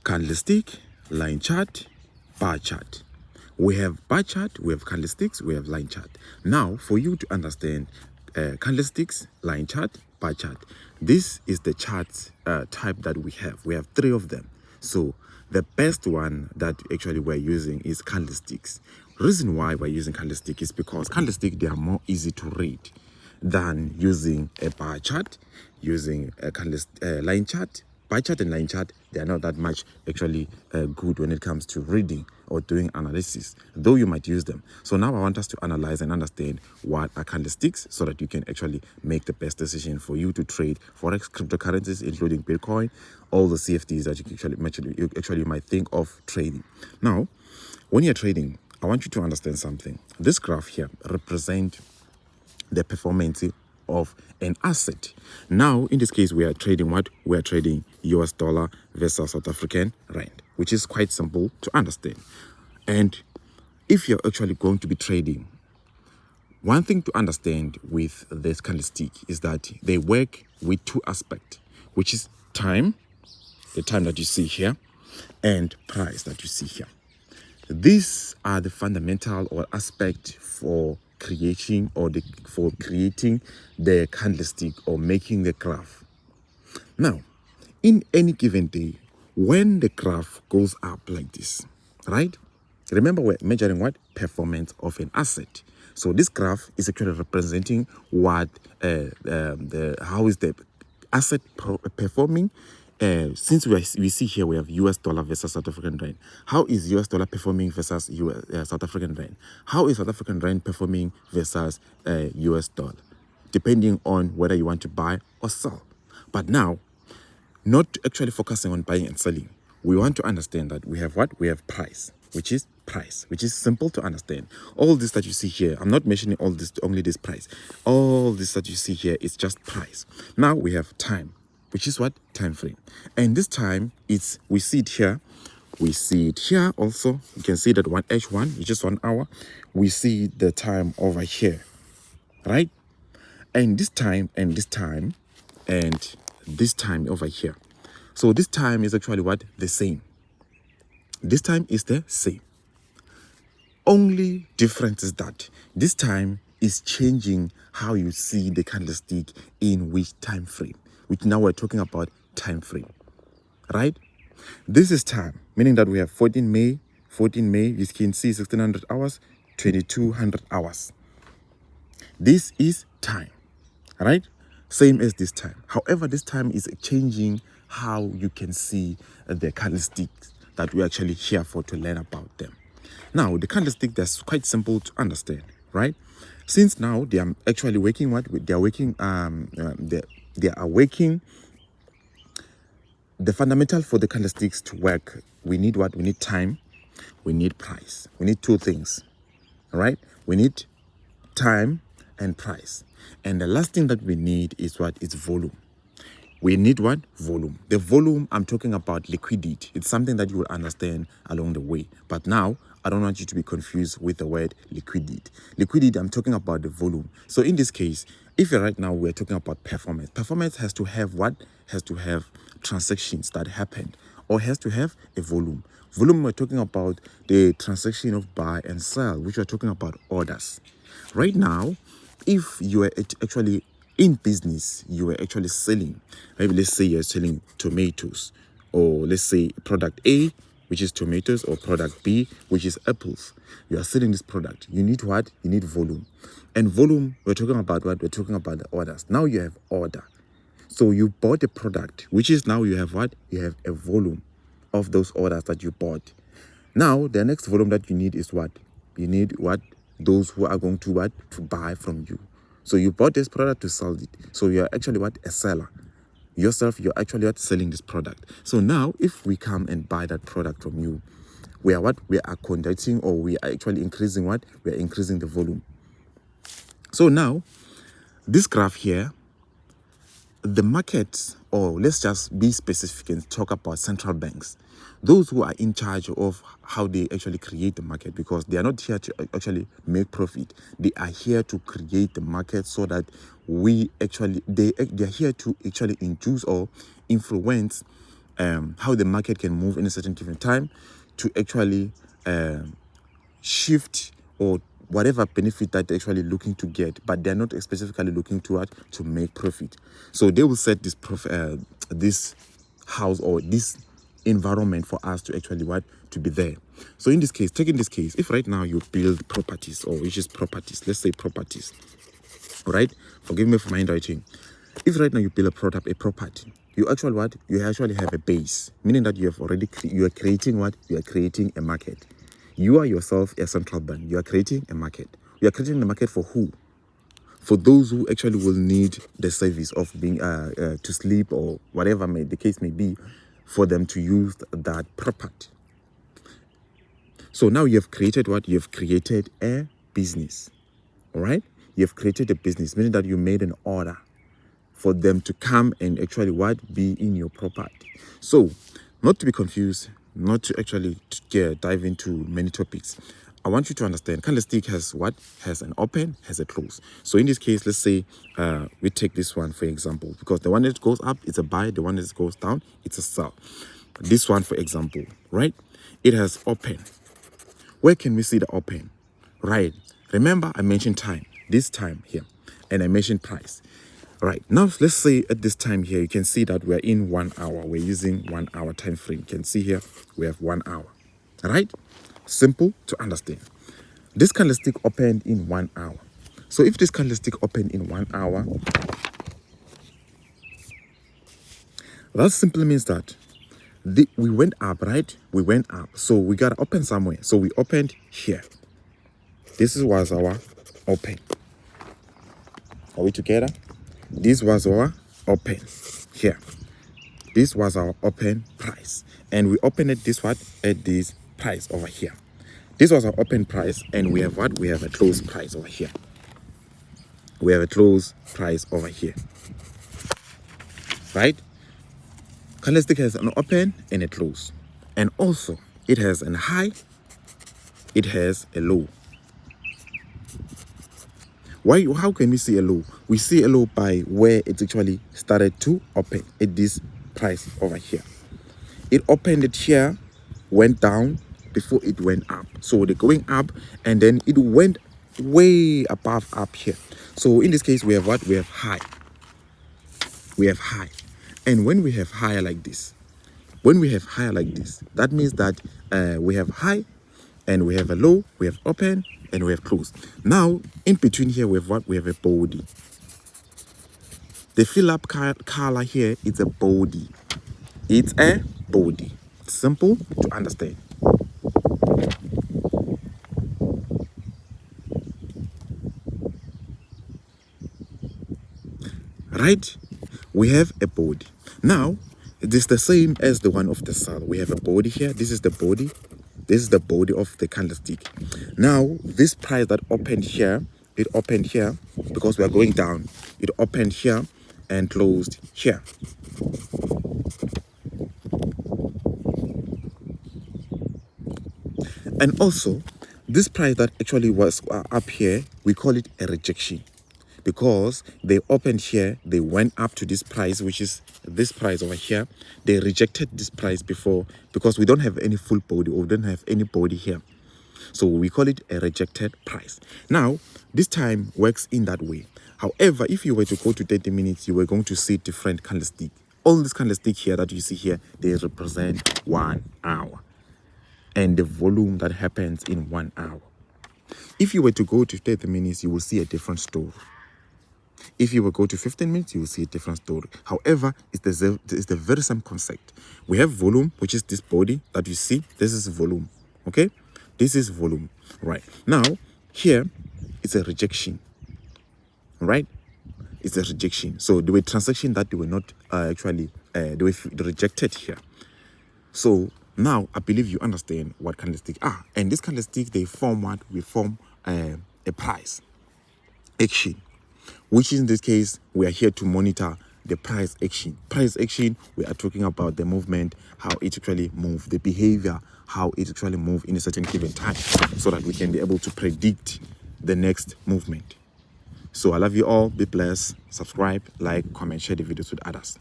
candlestick, line chart, bar chart. We have bar chart, we have candlesticks, we have line chart. Now, for you to understand candlesticks, line chart, bar chart, this is the chart type that we have. We have 3 of them. So the best one that actually we're using is candlesticks. Reason why we're using candlestick is because candlestick, they are more easy to read than using a bar chart, using a line chart. Bar chart and line chart, they are not that much actually good when it comes to reading or doing analysis, though you might use them. So now I want us to analyze and understand what are candlesticks so that you can actually make the best decision for you to trade Forex cryptocurrencies, including Bitcoin, all the CFDs that you actually might think of trading. Now, when you're trading, I want you to understand something. This graph here represents the performance of an asset. Now, in this case, we are trading what? We are trading US dollar versus South African rand, which is quite simple to understand. And if you're actually going to be trading, one thing to understand with this candlestick is that they work with 2 aspects, which is time, the time that you see here, and price that you see here. These are the fundamental or aspect for creating the candlestick or making the graph. Now, in any given day, when the graph goes up like this, right? Remember, we're measuring what? Performance of an asset. So this graph is actually representing what how is the asset performing. Since we see here we have US dollar versus South African rand. How is US dollar performing versus South African rand? How is South African rand performing versus US dollar? Depending on whether you want to buy or sell. But now, not actually focusing on buying and selling. We want to understand that we have what? We have price, which is simple to understand. All this that you see here, I'm not mentioning all this, only this price. All this that you see here is just price. Now we have time, which is what? Time frame. And this time, we see it here. We see it here also. You can see that H1 is just 1 hour. We see the time over here, right? And this time, and this time, and this time over here. So this time is actually what? The same. This time is the same. Only difference is that this time is changing how you see the candlestick in which time frame. Which now we're talking about time frame, right? This is time, meaning that we have 14 May, you can see 1600 hours, 2200 hours. This is time, right? Same as this time. However, this time is changing how you can see the candlesticks that we're actually here for to learn about them. Now, the candlestick, that's quite simple to understand, right? Since now they are actually working the fundamental for the candlesticks to work, we need what? We need time, we need price. We need 2 things, all right? We need time and price. And the last thing that we need is what? It's volume. We need what? Volume. The volume, I'm talking about liquidity. It's something that you will understand along the way. But now, I don't want you to be confused with the word liquidity. Liquidity, I'm talking about the volume. So in this case, if right now we're talking about performance, performance has to have what? Has to have transactions that happened, or has to have a volume. Volume, we're talking about the transaction of buy and sell, which we're talking about orders. Right now, if you are actually in business, you are actually selling, maybe let's say you're selling tomatoes, or let's say product A, which is tomatoes, or product B, which is apples. You are selling this product. You need what? You need volume. And volume, we're talking about what? We're talking about the orders. Now you have order. So you bought a product, which is now you have what? You have a volume of those orders that you bought. Now, the next volume that you need is what? You need what? Those who are going to what? To buy from you. So you bought this product to sell it. So you're actually what? A seller. Yourself, you're actually what? Selling this product. So now, if we come and buy that product from you, we are what? We are conducting, or we are actually increasing what? We are increasing the volume. So now, this graph here, the markets, or let's just be specific and talk about central banks, those who are in charge of how they actually create the market, because they are not here to actually make profit. They are here to create the market so that they are here to actually induce or influence how the market can move in a certain given time to actually shift or whatever benefit that they're actually looking to get, but they're not specifically looking to what, to make profit. So they will set this this house or this environment for us to actually what, to be there. So in this case, taking this case, if right now you build properties, or which is properties, let's say properties, all right, forgive me for my handwriting. If right now you build a property, you actually what, you actually have a base, meaning that you have already you are creating what, you are creating a market. You are yourself a central bank. You are creating a market. You are creating a market for who? For those who actually will need the service of being to sleep or whatever the case may be, for them to use that property. So now you have created what? You have created a business. All right? You have created a business, meaning that you made an order for them to come and actually what, be in your property. So, not to be confused, not to actually dive into many topics, I want you to understand candlestick has what? Has an open, has a close. So in this case, let's say we take this one for example, because the one that goes up is a buy, the one that goes down, it's a sell. This one for example, right? It has open. Where can we see the open? Right. Remember I mentioned time, this time here, and I mentioned price. Right, now let's say at this time here, you can see that we're in 1 hour. We're using 1 hour time frame. You can see here, we have 1 hour. All right, simple to understand. This candlestick opened in 1 hour. So if this candlestick opened in 1 hour, that simply means that we went up, right? We went up. So we got to open somewhere. So we opened here. This was our open. Are we together? This was our open here. This was our open price, and we opened it this what, at this price over here. This was our open price, and we have what? We have a close price over here. We have a close price over here, right? Candlestick has an open and a close, and also it has a high, it has a low. Why? How can we see a low? We see a low by where it actually started to open at this price over here. It opened it here, went down before it went up. So they're going up, and then it went way above up here. So in this case, we have what? We have high. We have high. And when we have higher like this, that means that we have high, and we have a low, we have open, and we have close. Now, in between here, we have what? We have a body. The fill up color here is a body. It's a body. Simple to understand. Right? We have a body. Now, it is the same as the one of the cell. We have a body here. This is the body. This is the body of the candlestick. Now, this price that opened here, it opened here because we are going down. It opened here and closed here. And also, this price that actually was up here, we call it a rejection, because they opened here, they went up to this price, which is this price over here. They rejected this price before because we don't have any full body, or we don't have any body here. So we call it a rejected price. Now, this time works in that way. However, if you were to go to 30 minutes, you were going to see different candlestick. All these candlestick here that you see here, they represent 1 hour. And the volume that happens in 1 hour. If you were to go to 30 minutes, you will see a different story. If you will go to 15 minutes, you will see a different story. However, it's the very same concept. We have volume, which is this body that you see. This is volume, okay? This is volume, right? Now, here, it's a rejection, right? It's a rejection. So there were transactions that they were not actually, they were rejected here. So now I believe you understand what candlesticks are. And this candlestick, they form what? We form a price action, which in this case, we are here to monitor the price action. Price action, we are talking about the movement, how it actually moves, the behavior, how it actually moves in a certain given time, so that we can be able to predict the next movement. So I love you all. Be blessed. Subscribe, like, comment, share the videos with others.